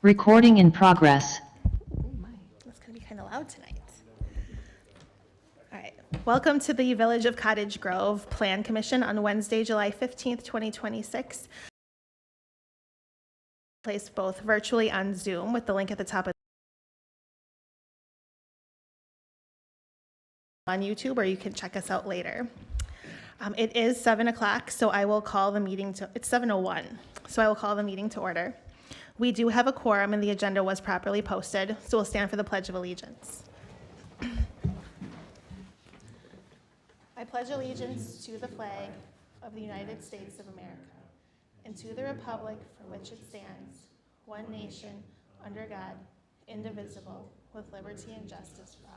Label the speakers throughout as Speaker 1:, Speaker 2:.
Speaker 1: Recording in progress.
Speaker 2: Oh my, that's going to be kind of loud tonight. All right, welcome to the Village of Cottage Grove Plan Commission on Wednesday, July 15th, 2026. Placed both virtually on Zoom with the link at the top of on YouTube, or you can check us out later. It is 7 o'clock, so I will call the meeting to, it's 7:01, so I will call the meeting to order. We do have a quorum and the agenda was properly posted, so we'll stand for the Pledge of Allegiance. I pledge allegiance to the flag of the United States of America and to the republic for which it stands, one nation, under God, indivisible, with liberty and justice for all.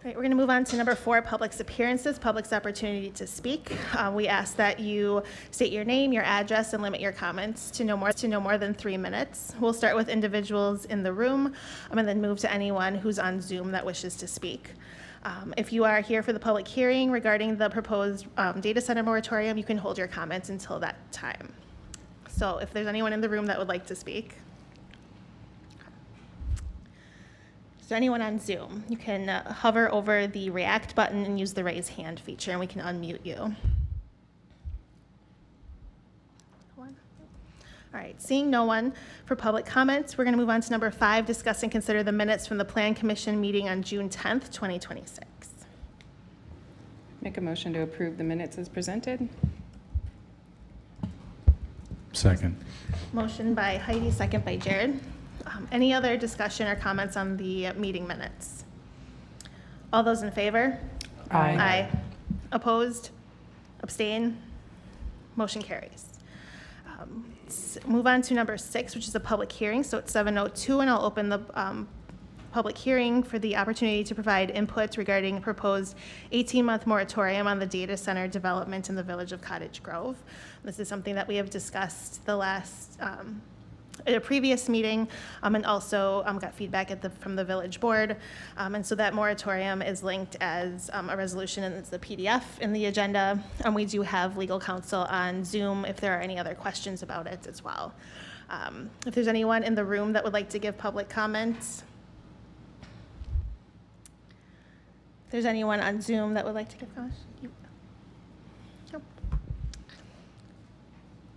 Speaker 2: All right, we're going to move on to number 4, public's appearances, public's opportunity to speak. We ask that you state your name, your address, and limit your comments to no more than 3 minutes. We'll start with individuals in the room and then move to anyone who's on Zoom that wishes to speak. If you are here for the public hearing regarding the proposed data center moratorium, you can hold your comments until that time. So if there's anyone in the room that would like to speak. So anyone on Zoom, you can hover over the react button and use the raise hand feature and we can unmute you. All right, seeing no one for public comments, we're going to move on to number 5, discuss and consider the minutes from the Plan Commission meeting on June 10th, 2026.
Speaker 3: Make a motion to approve the minutes as presented.
Speaker 4: Second.
Speaker 2: Motion by Heidi, second by Jared. Any other discussion or comments on the meeting minutes? All those in favor?
Speaker 3: Aye.
Speaker 2: Aye. Opposed? Abstain? Motion carries. Move on to number 6, which is a public hearing. So it's 7:02, and I'll open the public hearing for the opportunity to provide input regarding a proposed 18-month moratorium on the data center development in the Village of Cottage Grove. This is something that we have discussed the last at a previous meeting, and also got feedback from the village board. And so that moratorium is linked as a resolution, and it's the PDF in the agenda. And we do have legal counsel on Zoom if there are any other questions about it as well. If there's anyone in the room that would like to give public comments. If there's anyone on Zoom that would like to give comments. Nope.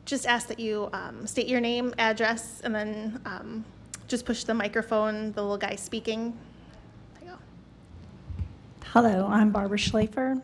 Speaker 2: Just ask that you state your name, address, and then just push the microphone, the little guy speaking. There you go.
Speaker 5: Hello, I'm Barbara Schlafer.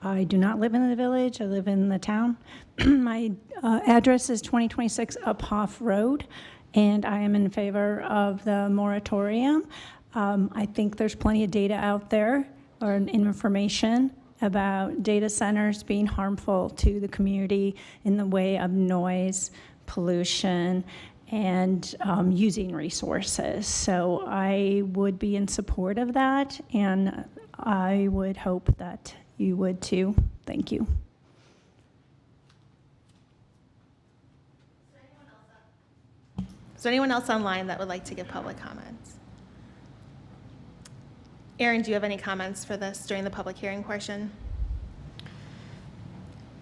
Speaker 5: I do not live in the village, I live in the town. My address is 2026 Uphoff Road, and I am in favor of the moratorium. I think there's plenty of data out there, or information about data centers being harmful to the community in the way of noise, pollution, and using resources. So I would be in support of that, and I would hope that you would too. Thank you.
Speaker 2: Is there anyone else online that would like to give public comments? Aaron, do you have any comments for this during the public hearing portion?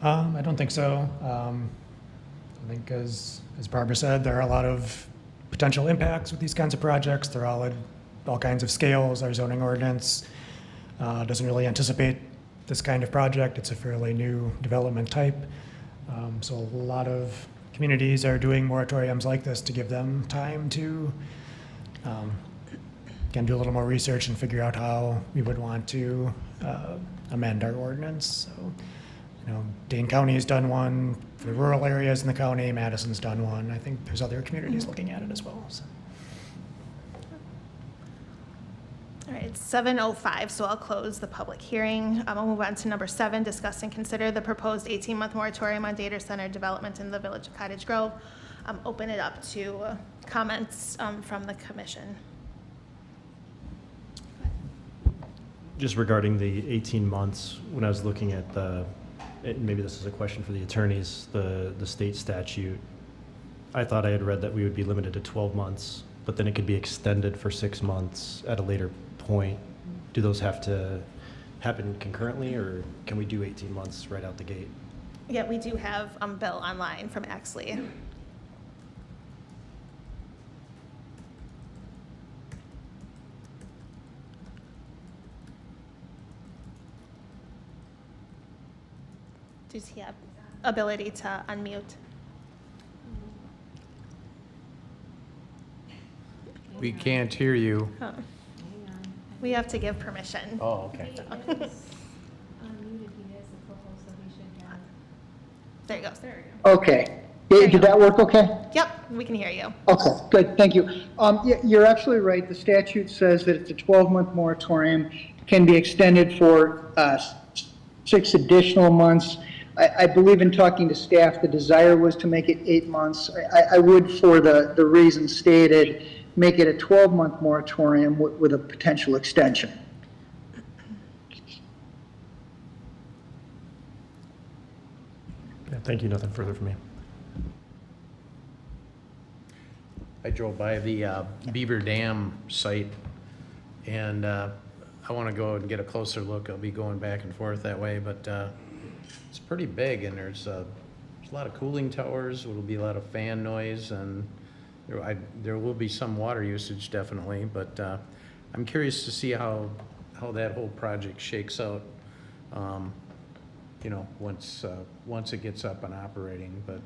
Speaker 6: I don't think so. I think as Barbara said, there are a lot of potential impacts with these kinds of projects. They're all at all kinds of scales. Our zoning ordinance doesn't really anticipate this kind of project. It's a fairly new development type. So a lot of communities are doing moratoriums like this to give them time to again, do a little more research and figure out how we would want to amend our ordinance. So, Dane County has done one for the rural areas in the county. Madison's done one. I think there's other communities looking at it as well. So.
Speaker 2: All right, it's 7:05, so I'll close the public hearing. I'll move on to number 7, discuss and consider the proposed 18-month moratorium on data center development in the Village of Cottage Grove. Open it up to comments from the commission.
Speaker 7: Just regarding the 18 months, when I was looking at maybe this is a question for the attorneys, the state statute, I thought I had read that we would be limited to 12 months, but then it could be extended for 6 months at a later point. Do those have to happen concurrently, or can we do 18 months right out the gate?
Speaker 2: Yeah, we do have Bill online from Axley. Does he have ability to unmute?
Speaker 1: We can't hear you.
Speaker 2: Oh. We have to give permission.
Speaker 1: Oh, okay.
Speaker 2: There you go.
Speaker 4: Okay. Did that work okay?
Speaker 2: Yep, we can hear you.
Speaker 4: Okay, good, thank you. You're absolutely right. The statute says that it's a 12-month moratorium, can be extended for 6 additional months. I believe in talking to staff, the desire was to make it 8 months. I would, for the reasons stated, make it a 12-month moratorium with a potential extension.
Speaker 7: Yeah, thank you. Nothing further from me.
Speaker 1: I drove by the Beaver Dam site, and I want to go and get a closer look. I'll be going back and forth that way, but it's pretty big, and there's a lot of cooling towers. There'll be a lot of fan noise, and there will be some water usage, definitely, but I'm curious to see how that whole project shakes out, you know, once it gets up and operating. But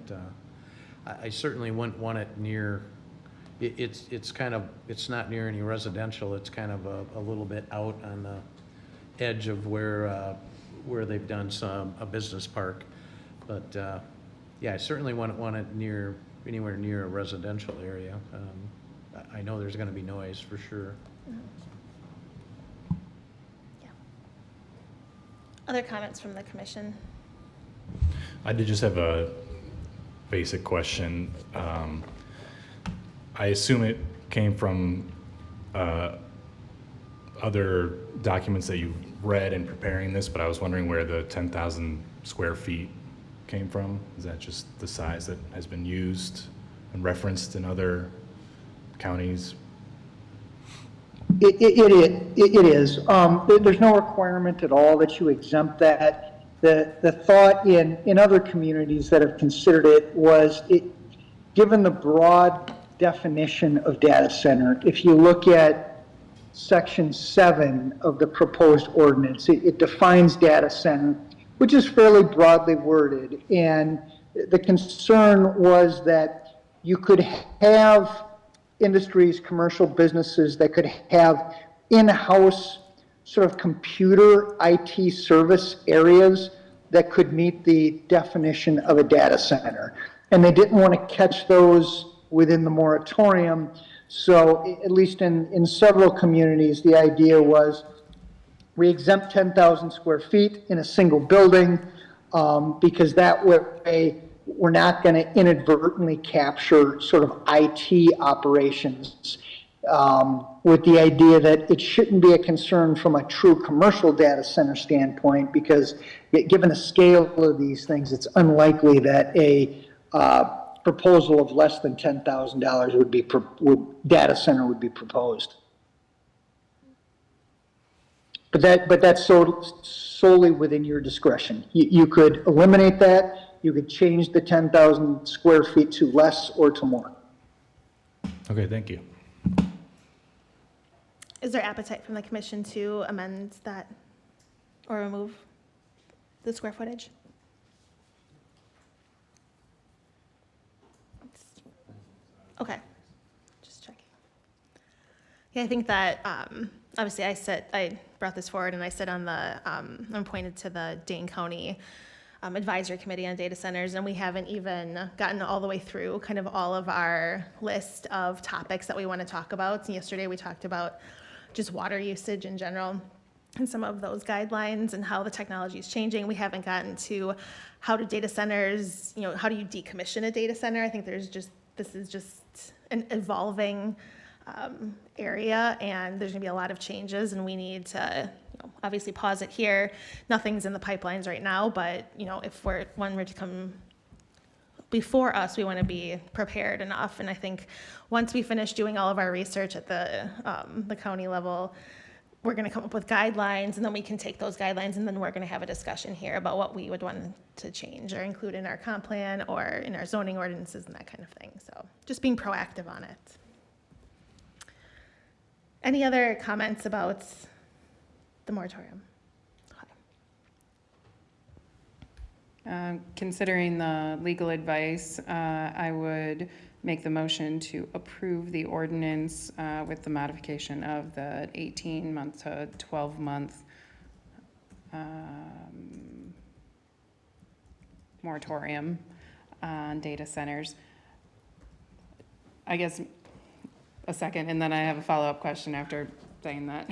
Speaker 1: I certainly wouldn't want it near, it's not near any residential. It's kind of a little bit out on the edge of where they've done a business park. But yeah, I certainly wouldn't want it anywhere near a residential area. I know there's going to be noise for sure.
Speaker 2: Yeah. Other comments from the commission?
Speaker 8: I did just have a basic question. I assume it came from other documents that you read in preparing this, but I was wondering where the 10,000 square feet came from. Is that just the size that has been used and referenced in other counties?
Speaker 4: It is. There's no requirement at all that you exempt that. The thought in other communities that have considered it was, given the broad definition of data center, if you look at section 7 of the proposed ordinance, it defines data center, which is fairly broadly worded. And the concern was that you could have industries, commercial businesses that could have in-house sort of computer IT service areas that could meet the definition of a data center. And they didn't want to catch those within the moratorium. So at least in several communities, the idea was we exempt 10,000 square feet in a single building because that way we're not going to inadvertently capture sort of IT operations with the idea that it shouldn't be a concern from a true commercial data center standpoint, because given the scale of these things, it's unlikely that a proposal of less than $10,000 data center would be proposed. But that's solely within your discretion. You could eliminate that. You could change the 10,000 square feet to less or to more.
Speaker 8: Okay, thank you.
Speaker 2: Is there appetite from the commission to amend that or remove the square footage? Okay, just checking. Yeah, I think that, obviously I brought this forward and I sit on I'm appointed to the Dane County Advisory Committee on Data Centers, and we haven't even gotten all the way through kind of all of our list of topics that we want to talk about. And yesterday we talked about just water usage in general and some of those guidelines and how the technology is changing. We haven't gotten to how do data centers, how do you decommission a data center? I think this is just an evolving area, and there's gonna be a lot of changes, and we need to obviously pause it here. Nothing's in the pipelines right now, but if one were to come before us, we want to be prepared enough. And I think once we finish doing all of our research at the county level, we're going to come up with guidelines, and then we can take those guidelines, and then we're going to have a discussion here about what we would want to change or include in our comp plan or in our zoning ordinances and that kind of thing. So just being proactive on it. Any other comments about the moratorium?
Speaker 3: Considering the legal advice, I would make the motion to approve the ordinance with the modification of the 18-month to 12-month moratorium on data centers. I guess a second, and then I have a follow-up question after saying that.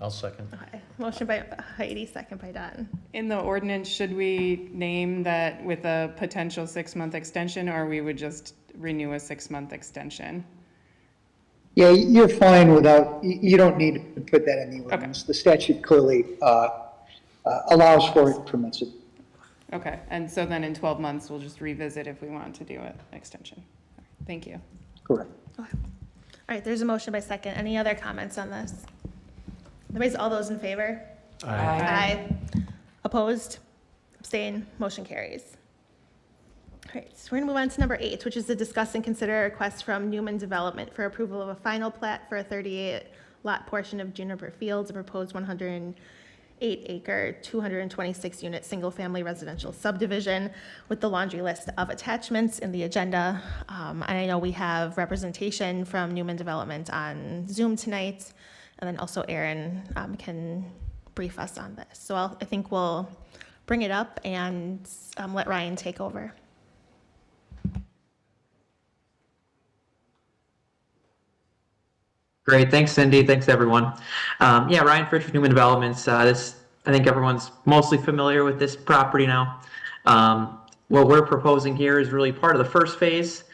Speaker 1: I'll second.
Speaker 2: Okay. Motion by Heidi, second by Don.
Speaker 3: In the ordinance, should we name that with a potential 6-month extension, or we would just renew a 6-month extension?
Speaker 4: Yeah, you're fine without, you don't need to put that in the ordinance. The statute clearly allows for it, permits it.
Speaker 3: Okay, and so then in 12 months, we'll just revisit if we want to do an extension. Thank you.
Speaker 4: Correct.
Speaker 2: Okay. All right, there's a motion by second. Any other comments on this? Otherwise, all those in favor? Aye. Opposed? Abstain? Motion carries. All right, so we're going to move on to number 8, which is to discuss and consider a request from Newman Development for approval of a final plat for a 38-lot portion of Juniper Fields, a proposed 108-acre, 226-unit, single-family residential subdivision with the laundry list of attachments in the agenda. And I know we have representation from Newman Development on Zoom tonight. And then also Aaron can brief us on this. So I think we'll bring it up and let Ryan take over.
Speaker 9: Great, thanks Cindy, thanks everyone. Yeah, Ryan Fritz, Newman Developments. I think everyone's mostly familiar with this property now. What we're proposing here is really part of the first phase.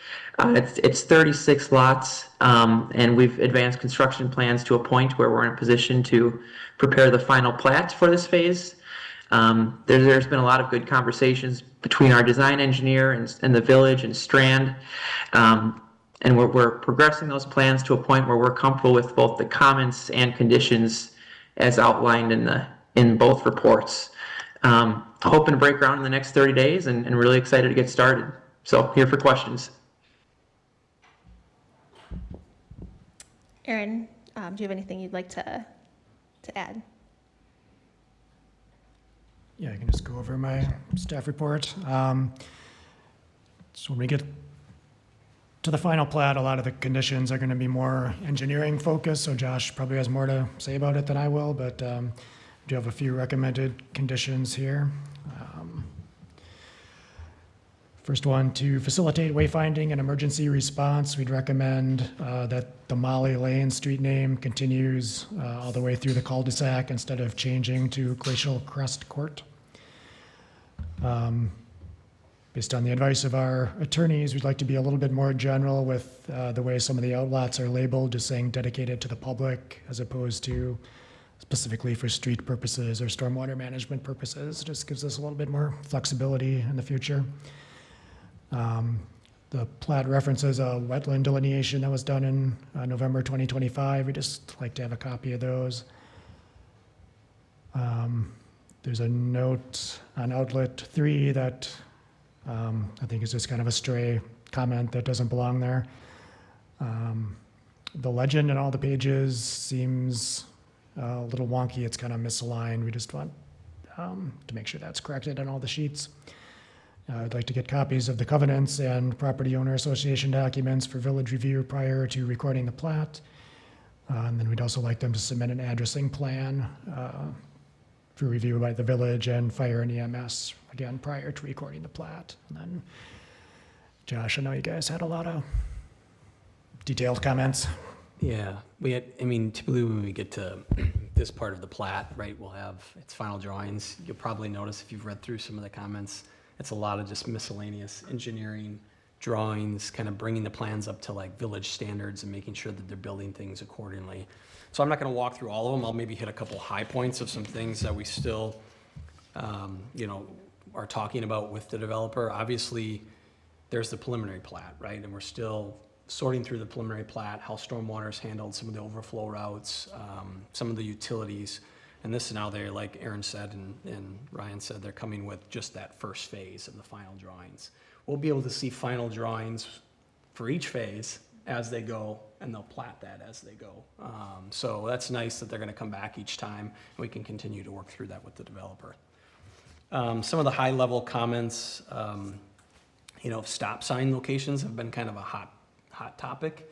Speaker 9: It's 36 lots, and we've advanced construction plans to a point where we're in a position to prepare the final plat for this phase. There's been a lot of good conversations between our design engineer and the village and Strand, and we're progressing those plans to a point where we're comfortable with both the comments and conditions as outlined in both reports. Hoping to break ground in the next 30 days and really excited to get started. So here for questions.
Speaker 2: Aaron, do you have anything you'd like to add?
Speaker 6: Yeah, I can just go over my staff report. So when we get to the final plat, a lot of the conditions are going to be more engineering focused, so Josh probably has more to say about it than I will, but do have a few recommended conditions here. First one, to facilitate wayfinding and emergency response, we'd recommend that the Molly Lane street name continues all the way through the cul-de-sac instead of changing to Glacial Crest Court. Based on the advice of our attorneys, we'd like to be a little bit more general with the way some of the outlots are labeled, just saying dedicated to the public as opposed to specifically for street purposes or stormwater management purposes. It just gives us a little bit more flexibility in the future. The plat references a wetland delineation that was done in November 2025. We just like to have a copy of those. There's a note on outlet 3 that I think is just kind of a stray comment that doesn't belong there. The legend in all the pages seems a little wonky. It's kind of misaligned. We just want to make sure that's corrected on all the sheets. I'd like to get copies of the covenants and property owner association documents for village review prior to recording the plat. And then we'd also like them to submit an addressing plan for review by the village and fire and EMS, again, prior to recording the plat. And then, Josh, I know you guys had a lot of detailed comments.
Speaker 10: Yeah, typically when we get to this part of the plat, right, we'll have its final drawings. You'll probably notice if you've read through some of the comments, it's a lot of just miscellaneous engineering drawings, kind of bringing the plans up to like village standards and making sure that they're building things accordingly. So I'm not going to walk through all of them. I'll maybe hit a couple high points of some things that we still, are talking about with the developer. Obviously, there's the preliminary plat, right? And we're still sorting through the preliminary plat, how stormwater is handled, some of the overflow routes, some of the utilities. And this now they're, like Aaron said and Ryan said, they're coming with just that first phase of the final drawings. We'll be able to see final drawings for each phase as they go, and they'll plat that as they go. So that's nice that they're gonna come back each time, and we can continue to work through that with the developer. Some of the high-level comments, stop sign locations have been kind of a hot topic,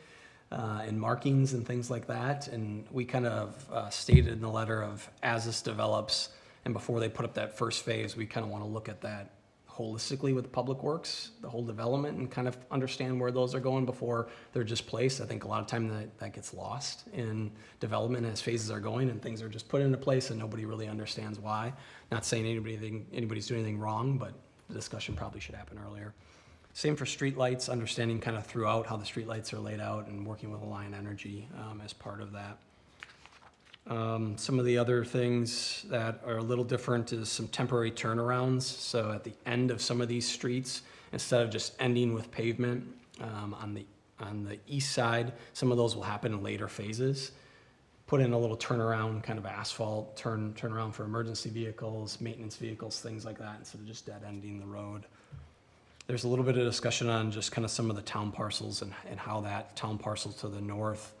Speaker 10: and markings and things like that. And we kind of stated in the letter of, as this develops and before they put up that first phase, we kind of want to look at that holistically with Public Works, the whole development, and kind of understand where those are going before they're just placed. I think a lot of time that gets lost in development as phases are going and things are just put into place and nobody really understands why. Not saying anybody's doing anything wrong, but the discussion probably should happen earlier. Same for streetlights, understanding kind of throughout how the streetlights are laid out and working with Alliant Energy as part of that. Some of the other things that are a little different is some temporary turnarounds. So at the end of some of these streets, instead of just ending with pavement on the east side, some of those will happen in later phases. Put in a little turnaround, kind of asphalt turnaround for emergency vehicles, maintenance vehicles, things like that, instead of just dead ending the road. There's a little bit of discussion on just kind of some of the town parcels and how that town parcel to the north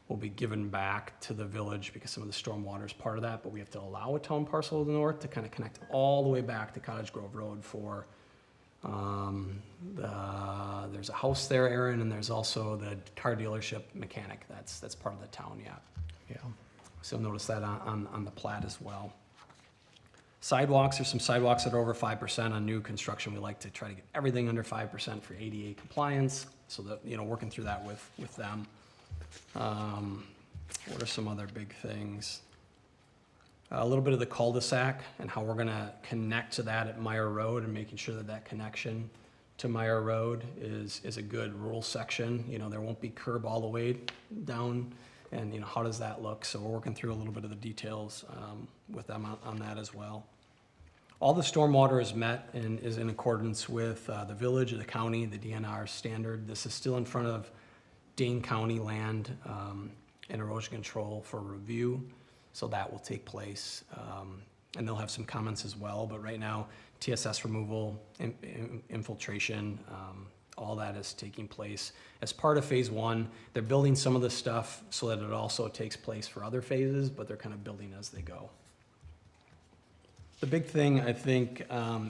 Speaker 10: will be given back to the village because some of the stormwater is part of that, but we have to allow a town parcel to the north to kind of connect all the way back to Cottage Grove Road for, there's a house there, Aaron, and there's also the car dealership mechanic. That's part of the town, yeah.
Speaker 6: Yeah.
Speaker 10: So notice that on the plat as well. Sidewalks, there's some sidewalks that are over 5% on new construction. We like to try to get everything under 5% for ADA compliance, so that, working through that with them. What are some other big things? A little bit of the cul-de-sac and how we're gonna connect to that at Meyer Road and making sure that that connection to Meyer Road is a good rural section. There won't be curb all the way down, and how does that look? So we're working through a little bit of the details with them on that as well. All the stormwater is met and is in accordance with the village, the county, the DNR standard. This is still in front of Dane County land and erosion control for review, so that will take place. And they'll have some comments as well, but right now, TSS removal, infiltration, all that is taking place. As part of phase one, they're building some of the stuff so that it also takes place for other phases, but they're kind of building as they go. The big thing, I think,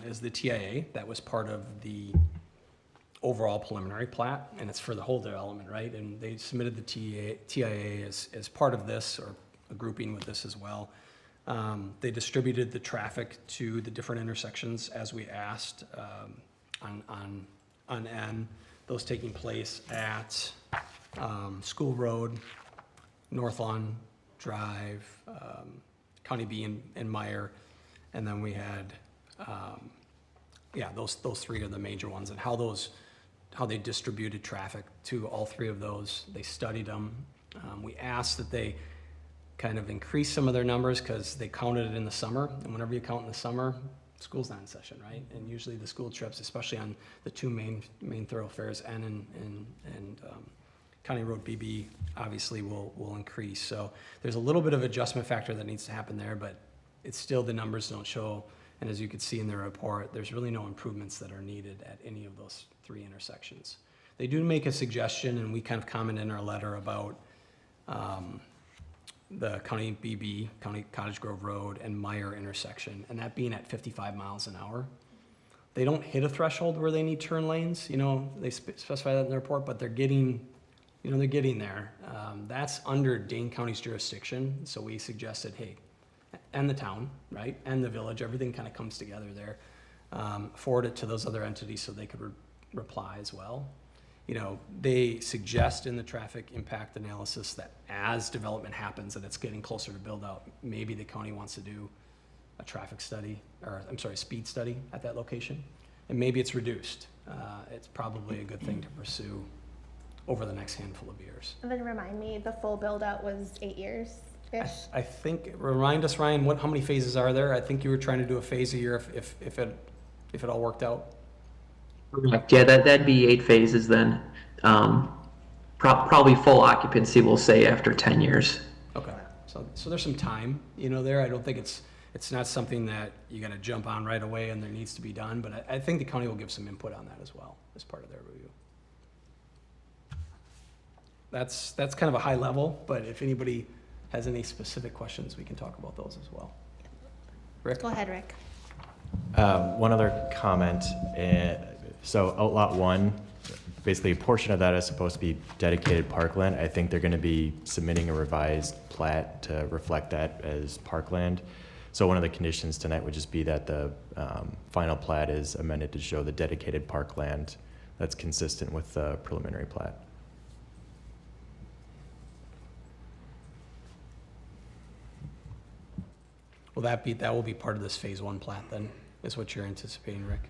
Speaker 10: is the TIA. That was part of the overall preliminary plat, and it's for the whole development, right? And they submitted the TIA as part of this, or a grouping with this as well. They distributed the traffic to the different intersections as we asked on N. Those taking place at School Road, North Lawn Drive, County B and Meyer, and then we had, those three are the major ones, and how they distributed traffic to all three of those. They studied them. We asked that they kind of increase some of their numbers because they counted it in the summer, and whenever you count in the summer, school's not in session, right? And usually the school trips, especially on the two main thoroughfares, N and County Road BB, obviously will increase. So there's a little bit of adjustment factor that needs to happen there, but it's still, the numbers don't show. And as you can see in the report, there's really no improvements that are needed at any of those three intersections. They do make a suggestion, and we kind of comment in our letter about the County BB, County Cottage Grove Road, and Meyer intersection, and that being at 55 miles an hour. They don't hit a threshold where they need turn lanes, they specify that in the report, but they're getting, they're getting there. That's under Dane County's jurisdiction, so we suggested, hey, and the town, right, and the village, everything kind of comes together there. Forward it to those other entities so they could reply as well. They suggest in the traffic impact analysis that as development happens and it's getting closer to build out, maybe the county wants to do a traffic study, or speed study at that location. And maybe it's reduced. It's probably a good thing to pursue over the next handful of years.
Speaker 2: And then remind me, the full build out was 8 years-ish?
Speaker 10: I think, remind us, Ryan, how many phases are there? I think you were trying to do a phase a year if it all worked out.
Speaker 9: Correct. Yeah, that'd be 8 phases then. probably full occupancy, we'll say, after 10 years.
Speaker 10: Okay, so there's some time, there. I don't think it's not something that you gotta jump on right away and there needs to be done, but I think the county will give some input on that as well, as part of their review. That's kind of a high level, but if anybody has any specific questions, we can talk about those as well. Rick?
Speaker 2: Go ahead, Rick.
Speaker 11: One other comment. So Outlot 1, basically a portion of that is supposed to be dedicated parkland. I think they're going to be submitting a revised plat to reflect that as parkland. So one of the conditions tonight would just be that the final plat is amended to show the dedicated parkland that's consistent with the preliminary plat.
Speaker 10: That will be part of this phase 1 plat then, is what you're anticipating, Rick?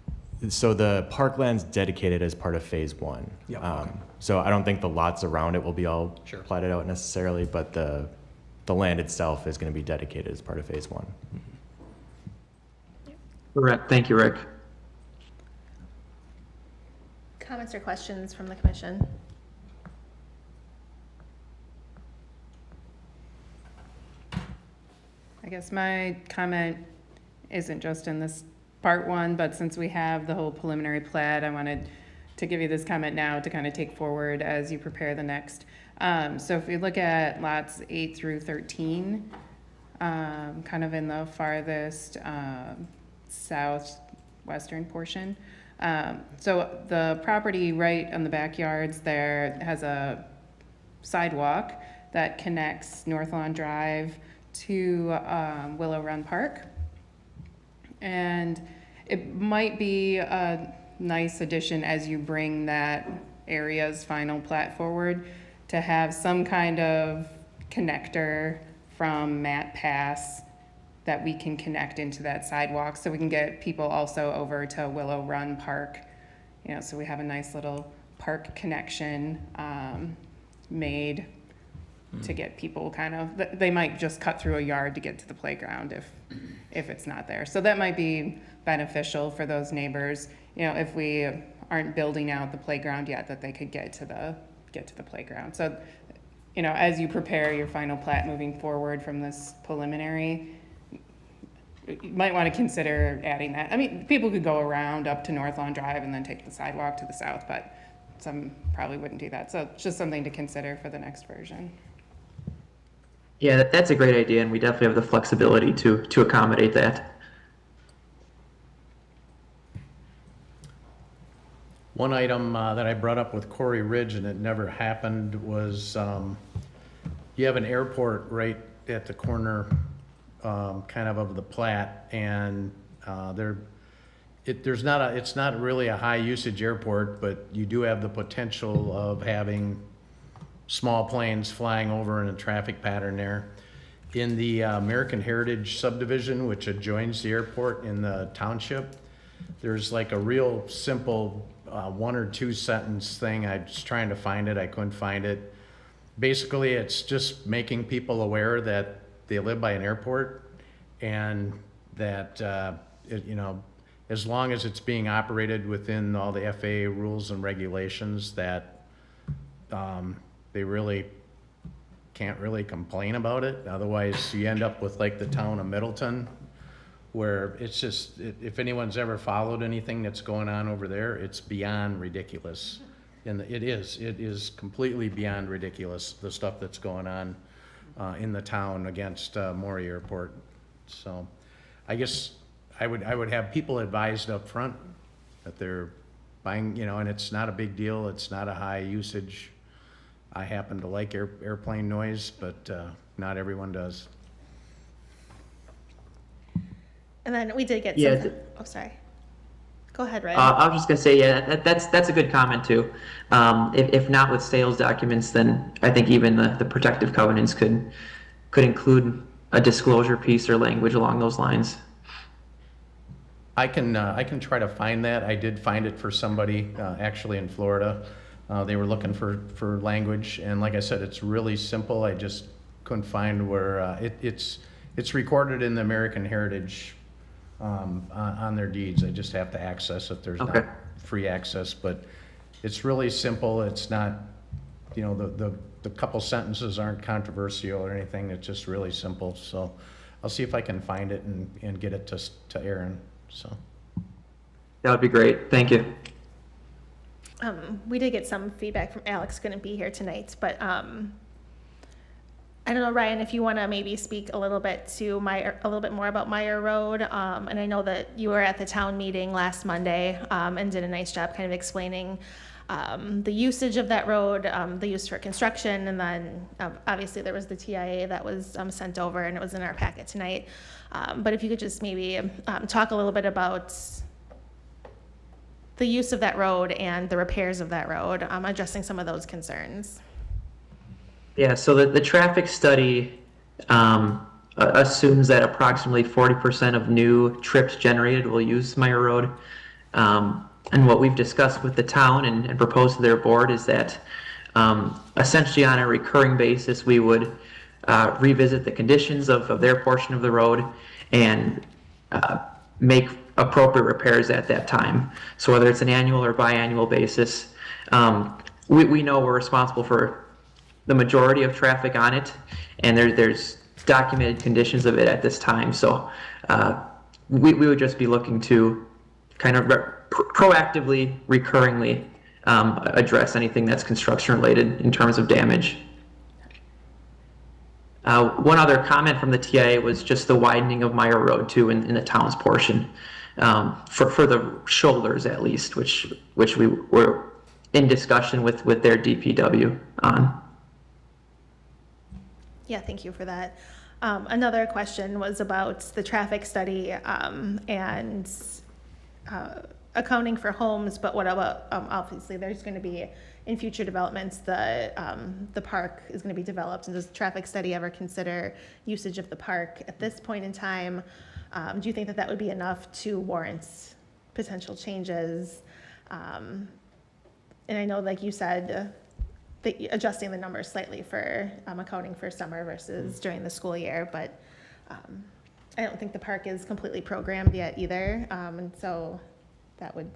Speaker 11: So the parkland's dedicated as part of phase 1.
Speaker 10: Yep, okay.
Speaker 11: So I don't think the lots around it will be all
Speaker 10: Sure.
Speaker 11: platted out necessarily, but the land itself is going to be dedicated as part of phase 1.
Speaker 9: Correct. Thank you, Rick.
Speaker 2: Comments or questions from the commission?
Speaker 3: I guess my comment isn't just in this part 1, but since we have the whole preliminary plat, I wanted to give you this comment now to kind of take forward as you prepare the next. So if we look at lots 8 through 13, kind of in the farthest southwestern portion. So the property right on the backyards there has a sidewalk that connects North Lawn Drive to Willow Run Park. And it might be a nice addition as you bring that area's final plat forward to have some kind of connector from Matt Pass that we can connect into that sidewalk so we can get people also over to Willow Run Park. So we have a nice little park connection made to get people they might just cut through a yard to get to the playground if it's not there. So that might be beneficial for those neighbors, if we aren't building out the playground yet, that they could get to the playground. So, as you prepare your final plat moving forward from this preliminary, you might want to consider adding that. I mean, people could go around up to North Lawn Drive and then take the sidewalk to the south, but some probably wouldn't do that. So it's just something to consider for the next version.
Speaker 9: Yeah, that's a great idea, and we definitely have the flexibility to accommodate that.
Speaker 1: One item that I brought up with Corey Ridge, and it never happened, was you have an airport right at the corner kind of the plat, and it's not really a high usage airport, but you do have the potential of having small planes flying over in a traffic pattern there. In the American Heritage subdivision, which adjoins the airport in the township, there's like a real simple 1 or 2 sentence thing. I was trying to find it, I couldn't find it. Basically, it's just making people aware that they live by an airport, and that as long as it's being operated within all the FAA rules and regulations, that they really can't really complain about it. Otherwise, you end up with like the town of Middleton, where it's just, if anyone's ever followed anything that's going on over there, it's beyond ridiculous. And it is completely beyond ridiculous, the stuff that's going on in the town against Maury Airport. So I guess I would have people advised up front that they're buying, and it's not a big deal, it's not a high usage. I happen to like airplane noise, but not everyone does.
Speaker 2: And then we did get
Speaker 9: Yeah,
Speaker 2: some, oh, sorry. Go ahead, Ryan.
Speaker 9: I was just gonna say, yeah, that's a good comment too. If not with sales documents, then I think even the protective covenants could include a disclosure piece or language along those lines.
Speaker 1: I can try to find that. I did find it for somebody actually in Florida. They were looking for language, and like I said, it's really simple. I just couldn't find where it's recorded in the American Heritage on their deeds. I just have to access it. There's
Speaker 9: Okay.
Speaker 1: not free access, but it's really simple. It's not you know, the couple sentences aren't controversial or anything, it's just really simple, so I'll see if I can find it and get it to Aaron, so.
Speaker 9: That would be great. Thank you.
Speaker 2: We did get some feedback from Alex, couldn't be here tonight, but I don't know, Ryan, if you want to maybe speak a little bit more about Meyer Road. And I know that you were at the town meeting last Monday and did a nice job kind of explaining the usage of that road, the use for construction, and then obviously there was the TIA that was sent over and it was in our packet tonight. But if you could just maybe talk a little bit about the use of that road and the repairs of that road, addressing some of those concerns.
Speaker 9: Yeah, so the traffic study assumes that approximately 40% of new trips generated will use Meyer Road. And what we've discussed with the town and proposed to their board is that essentially on a recurring basis, we would revisit the conditions of their portion of the road and make appropriate repairs at that time. So whether it's an annual or biannual basis, we know we're responsible for the majority of traffic on it, and there's documented conditions of it at this time. So we would just be looking to kind of proactively, recurringly address anything that's construction related in terms of damage. One other comment from the TIA was just the widening of Meyer Road too in the town's portion, for the shoulders at least, which we were in discussion with their DPW on.
Speaker 2: Yeah, thank you for that. Another question was about the traffic study and accounting for homes, but what about, obviously there's going to be, in future developments, the park is going to be developed, and does the traffic study ever consider usage of the park? At this point in time, do you think that would be enough to warrant potential changes? And I know, like you said, adjusting the numbers slightly for accounting for summer versus during the school year, but I don't think the park is completely programmed yet either, and so that would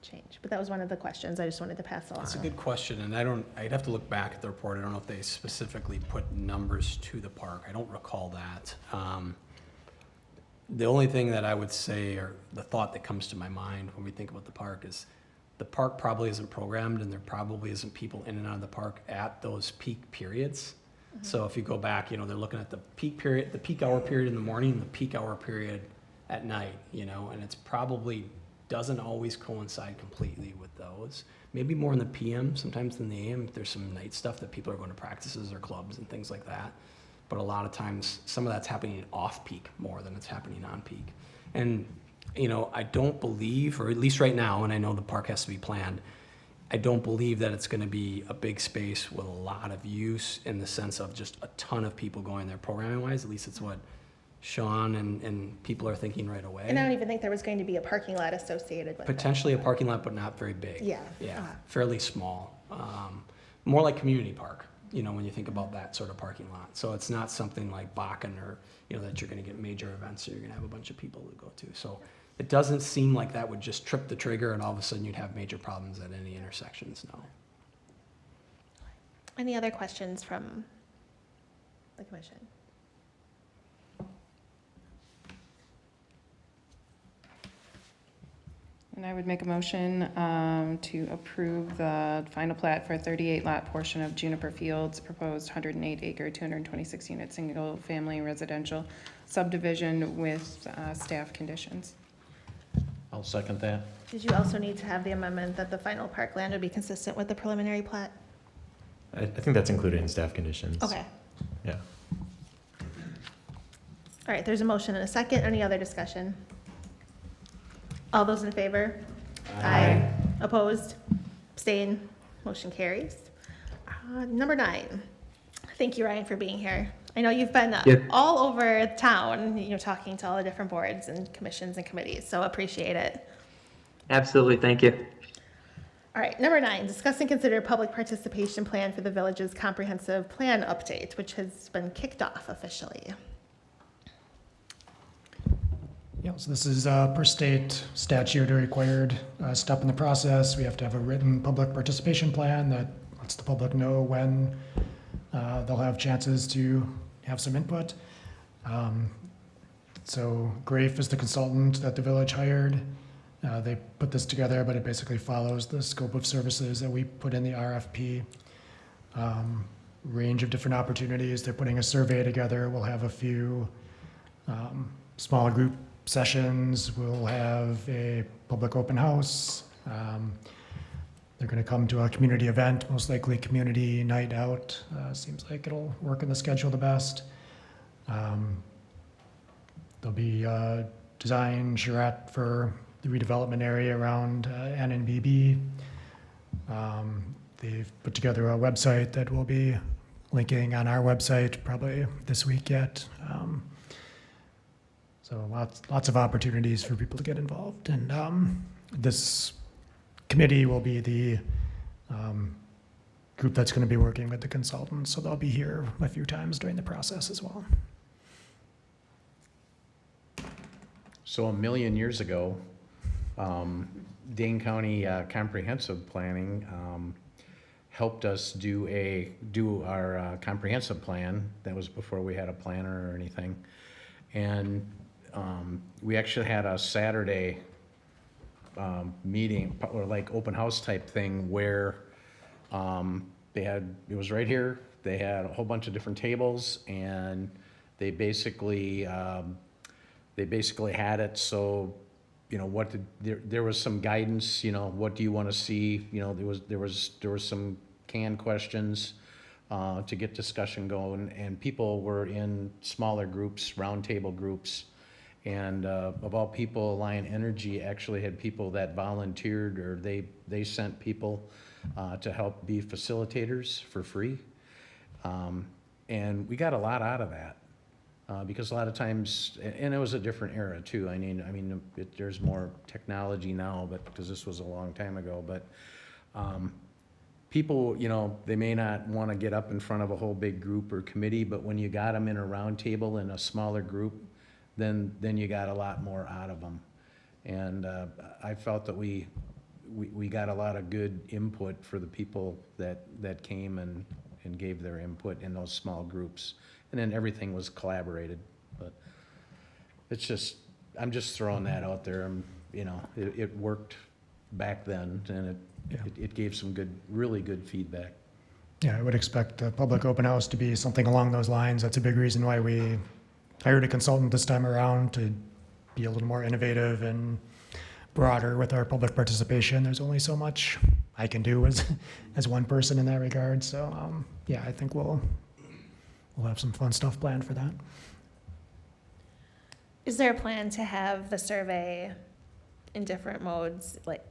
Speaker 2: change. But that was one of the questions I just wanted to pass along.
Speaker 10: That's a good question, and I'd have to look back at the report. I don't know if they specifically put numbers to the park. I don't recall that. The only thing that I would say, or the thought that comes to my mind when we think about the park, is the park probably isn't programmed, and there probably isn't people in and out of the park at those peak periods. Mm-hmm. So if you go back, they're looking at the peak period, the peak hour period in the morning, and the peak hour period at night, and it's probably doesn't always coincide completely with those. Maybe more in the PM, sometimes in the AM, if there's some night stuff that people are going to practices or clubs and things like that. But a lot of times, some of that's happening off-peak more than it's happening on-peak. And I don't believe, or at least right now, and I know the park has to be planned, I don't believe that it's going to be a big space with a lot of use in the sense of just a ton of people going there programming-wise. At least it's what Sean and people are thinking right away.
Speaker 2: And I don't even think there was going to be a parking lot associated with it.
Speaker 10: Potentially a parking lot, but not very big.
Speaker 2: Yeah.
Speaker 10: Yeah, fairly small. More like community park, when you think about that sort of parking lot. So it's not something like Bakken or, that you're going to get major events or you're going to have a bunch of people to go to. So it doesn't seem like that would just trip the trigger and all of a sudden you'd have major problems at any intersections, no.
Speaker 2: Any other questions from the commission?
Speaker 3: And I would make a motion to approve the final plat for a 38-lot portion of Juniper Fields, proposed 108-acre, 226-unit, single-family residential subdivision with staff conditions.
Speaker 1: I'll second that.
Speaker 2: Did you also need to have the amendment that the final parkland would be consistent with the preliminary plat?
Speaker 11: I think that's included in staff conditions.
Speaker 2: Okay.
Speaker 11: Yeah.
Speaker 2: All right, there's a motion and a second. Any other discussion? All those in favor? Aye. Opposed? Abstain? Motion carries. Number 9. Thank you, Ryan, for being here. I know you've been all over town, talking to all the different boards and commissions and committees, so appreciate it.
Speaker 9: Absolutely, thank you.
Speaker 2: All right, number 9, discuss and consider public participation plan for the village's comprehensive plan update, which has been kicked off officially.
Speaker 6: So this is per state statute a required step in the process. We have to have a written public participation plan that lets the public know when they'll have chances to have some input. So Grafe is the consultant that the village hired. They put this together, but it basically follows the scope of services that we put in the RFP. Range of different opportunities. They're putting a survey together. We'll have a few smaller group sessions. We'll have a public open house. They're going to come to a community event, most likely community night out. Seems like it'll work in the schedule the best. There'll be a design charrette for the redevelopment area around NNBB. They've put together a website that will be linking on our website probably this week yet. So lots of opportunities for people to get involved. And this committee will be the group that's going to be working with the consultants. So they'll be here a few times during the process as well.
Speaker 1: So 1,000,000 years ago, Dane County Comprehensive Planning helped us do our comprehensive plan. That was before we had a planner or anything. And we actually had a Saturday meeting, or like open house type thing, where it was right here. They had a whole bunch of different tables, and they basically had it so, you know, there was some guidance, you know, what do you want to see? You know, there was some canned questions to get discussion going, and people were in smaller groups, round table groups. And of all people, Alliant Energy actually had people that volunteered, or they sent people to help be facilitators for free. And we got a lot out of that. Because a lot of times, and it was a different era too. I mean, there's more technology now, but because this was a long time ago. But people, you know, they may not want to get up in front of a whole big group or committee, but when you got them in a round table in a smaller group, then you got a lot more out of them. And I felt that we got a lot of good input for the people that came and gave their input in those small groups. And then everything was collaborated, but it's just, I'm just throwing that out there. You know, it worked back then, and it gave some really good feedback.
Speaker 6: Yeah, I would expect a public open house to be something along those lines. That's a big reason why we hired a consultant this time around, to be a little more innovative and broader with our public participation. There's only so much I can do as one person in that regard. So yeah, I think we'll have some fun stuff planned for that.
Speaker 2: Is there a plan to have the survey in different modes, like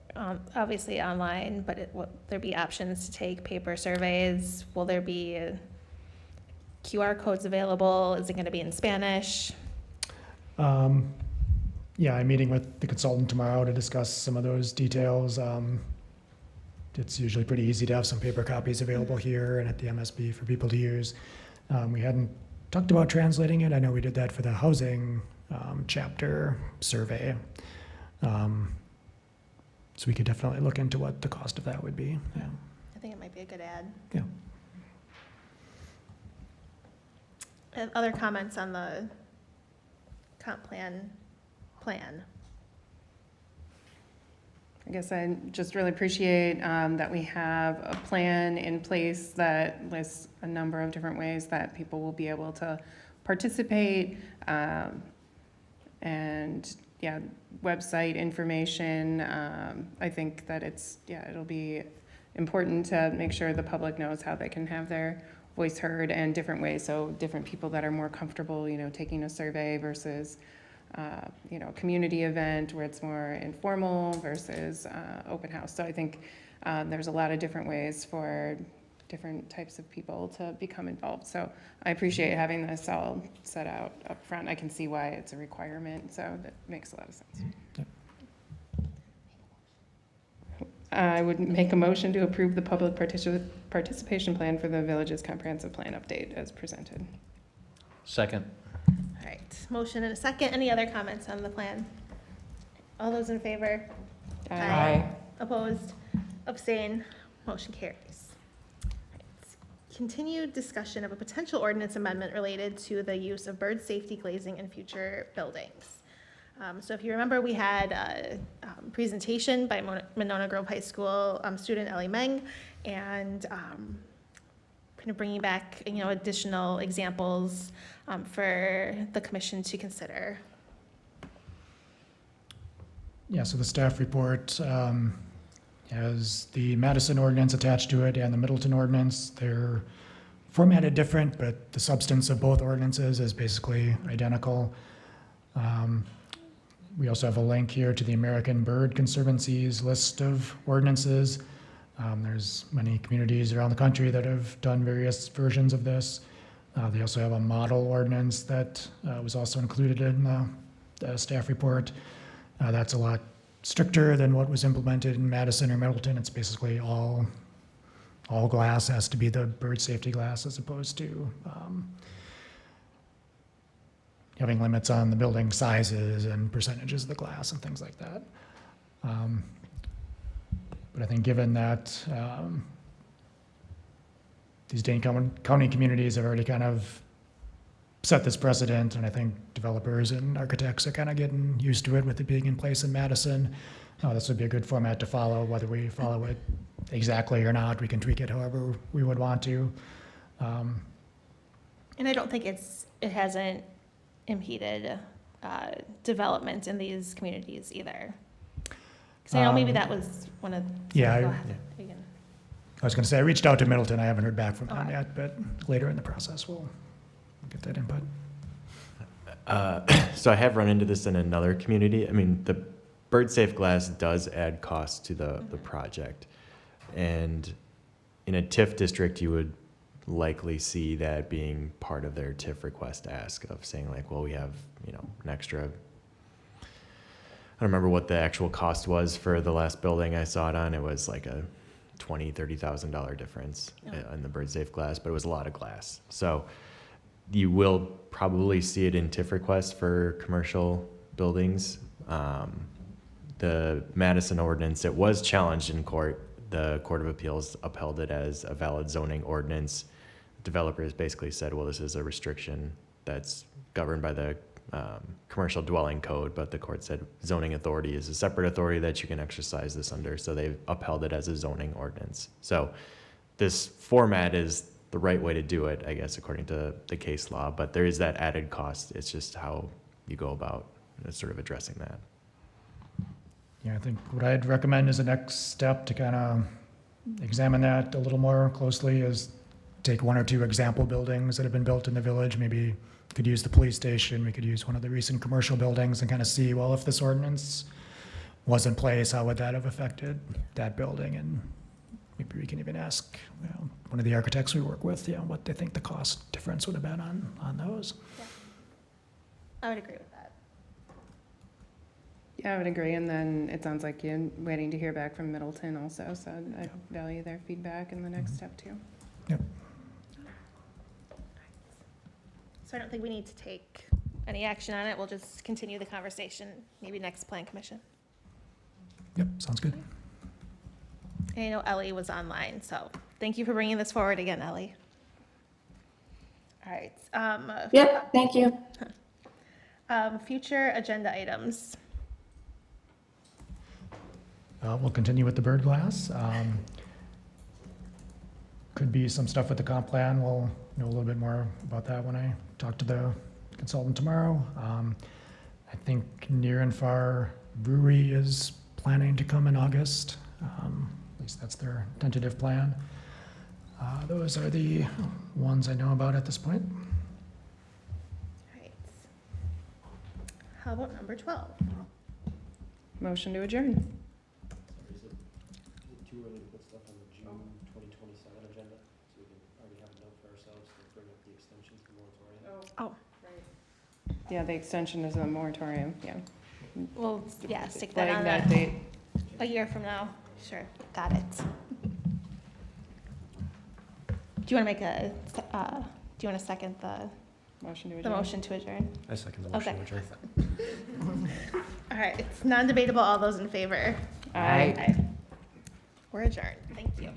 Speaker 2: obviously online, but will there be options to take paper surveys? Will there be QR codes available? Is it going to be in Spanish?
Speaker 6: Yeah, I'm meeting with the consultant tomorrow to discuss some of those details. It's usually pretty easy to have some paper copies available here and at the MSB for people to use. We hadn't talked about translating it. I know we did that for the housing chapter survey. So we could definitely look into what the cost of that would be. Yeah.
Speaker 2: I think it might be a good ad.
Speaker 6: Yeah.
Speaker 2: Other comments on the comp plan?
Speaker 3: I guess I just really appreciate that we have a plan in place that lists a number of different ways that people will be able to participate. And yeah, website information. I think that it'll be important to make sure the public knows how they can have their voice heard and different ways. So different people that are more comfortable, you know, taking a survey versus you know, community event where it's more informal versus open house. So I think there's a lot of different ways for different types of people to become involved. So I appreciate having this all set out up front. I can see why it's a requirement, so that makes a lot of sense.
Speaker 6: Yep.
Speaker 3: I would make a motion to approve the public participation plan for the village's comprehensive plan update as presented.
Speaker 1: Second.
Speaker 2: All right, motion and a second. Any other comments on the plan? All those in favor? Opposed? Abstain? Motion carries. All right. Continued discussion of a potential ordinance amendment related to the use of bird safety glazing in future buildings. So if you remember, we had a presentation by Monona Grove High School student Ellie Meng, and kind of bringing back, additional examples for the commission to consider.
Speaker 6: Yeah, so the staff report has the Madison ordinance attached to it and the Middleton ordinance. They're formatted different, but the substance of both ordinances is basically identical. We also have a link here to the American Bird Conservancy's list of ordinances. There's many communities around the country that have done various versions of this. They also have a model ordinance that was also included in the staff report. That's a lot stricter than what was implemented in Madison or Middleton. It's basically all glass has to be the bird safety glass, as opposed to having limits on the building sizes and percentages of the glass and things like that. But I think given that these Dane County communities have already kind of set this precedent, and I think developers and architects are kind of getting used to it with it being in place in Madison, this would be a good format to follow. Whether we follow it exactly or not, we can tweak it however we would want to.
Speaker 2: And I don't think it hasn't impeded development in these communities either. Because I know maybe that was one of.
Speaker 6: Yeah,
Speaker 2: Go ahead. You can-
Speaker 6: I was going to say, I reached out to Middleton. I haven't heard back from them
Speaker 2: Okay.
Speaker 6: yet, but later in the process, we'll get that input.
Speaker 11: So I have run into this in another community. I mean, the bird safe glass does add cost to the project. And in a TIF district, you would likely see that being part of their TIF request ask of saying like, well, we have, an extra, I don't remember what the actual cost was for the last building I saw it on. It was like a $20,000-$30,000 difference in the bird safe glass, but it was a lot of glass. So you will probably see it in TIF requests for commercial buildings. The Madison ordinance, it was challenged in court. The Court of Appeals upheld it as a valid zoning ordinance. Developers basically said, well, this is a restriction that's governed by the commercial dwelling code, but the court said zoning authority is a separate authority that you can exercise this under, so they upheld it as a zoning ordinance. So this format is the right way to do it, I guess, according to the case law, but there is that added cost. It's just how you go about sort of addressing that.
Speaker 6: Yeah, I think what I'd recommend as a next step to kind of examine that a little more closely is take one or two example buildings that have been built in the village. Maybe could use the police station, we could use one of the recent commercial buildings and kind of see, well, if this ordinance was in place, how would that have affected that building? And maybe we can even ask one of the architects we work with, what they think the cost difference would have been on those.
Speaker 2: Yeah. I would agree with that.
Speaker 3: Yeah, I would agree. And then it sounds like you're waiting to hear back from Middleton also. So I value their feedback in the next step too.
Speaker 6: Yep.
Speaker 2: So I don't think we need to take any action on it. We'll just continue the conversation, maybe next plan commission.
Speaker 6: Yep, sounds good.
Speaker 2: And I know Ellie was online, so thank you for bringing this forward again, Ellie. All right.
Speaker 12: Yep, thank you.
Speaker 2: Future agenda items.
Speaker 6: We'll continue with the bird glass. Could be some stuff with the comp plan. We'll know a little bit more about that when I talk to the consultant tomorrow. I think Near and Far Brewery is planning to come in August. At least that's their tentative plan. Those are the ones I know about at this point.
Speaker 2: All right. How about number 12?
Speaker 3: Motion to adjourn.
Speaker 7: Too early to put stuff on the June 2027 agenda, so we can already have a note for ourselves to bring up the extension to the moratorium.
Speaker 2: Oh,
Speaker 3: Yeah, the extension is a moratorium. Yeah.
Speaker 2: well, yeah, stick that
Speaker 3: Flag
Speaker 2: on
Speaker 3: that date.
Speaker 2: a year from now. Sure, got it. Do you want to make a, do you want to second the
Speaker 3: Motion to
Speaker 2: the
Speaker 3: adjourn.
Speaker 2: motion to adjourn?
Speaker 7: I second the motion,
Speaker 2: Okay.
Speaker 7: which
Speaker 2: All right, it's non-debatable. All those in favor?
Speaker 3: Aye.
Speaker 2: We're adjourned. Thank you.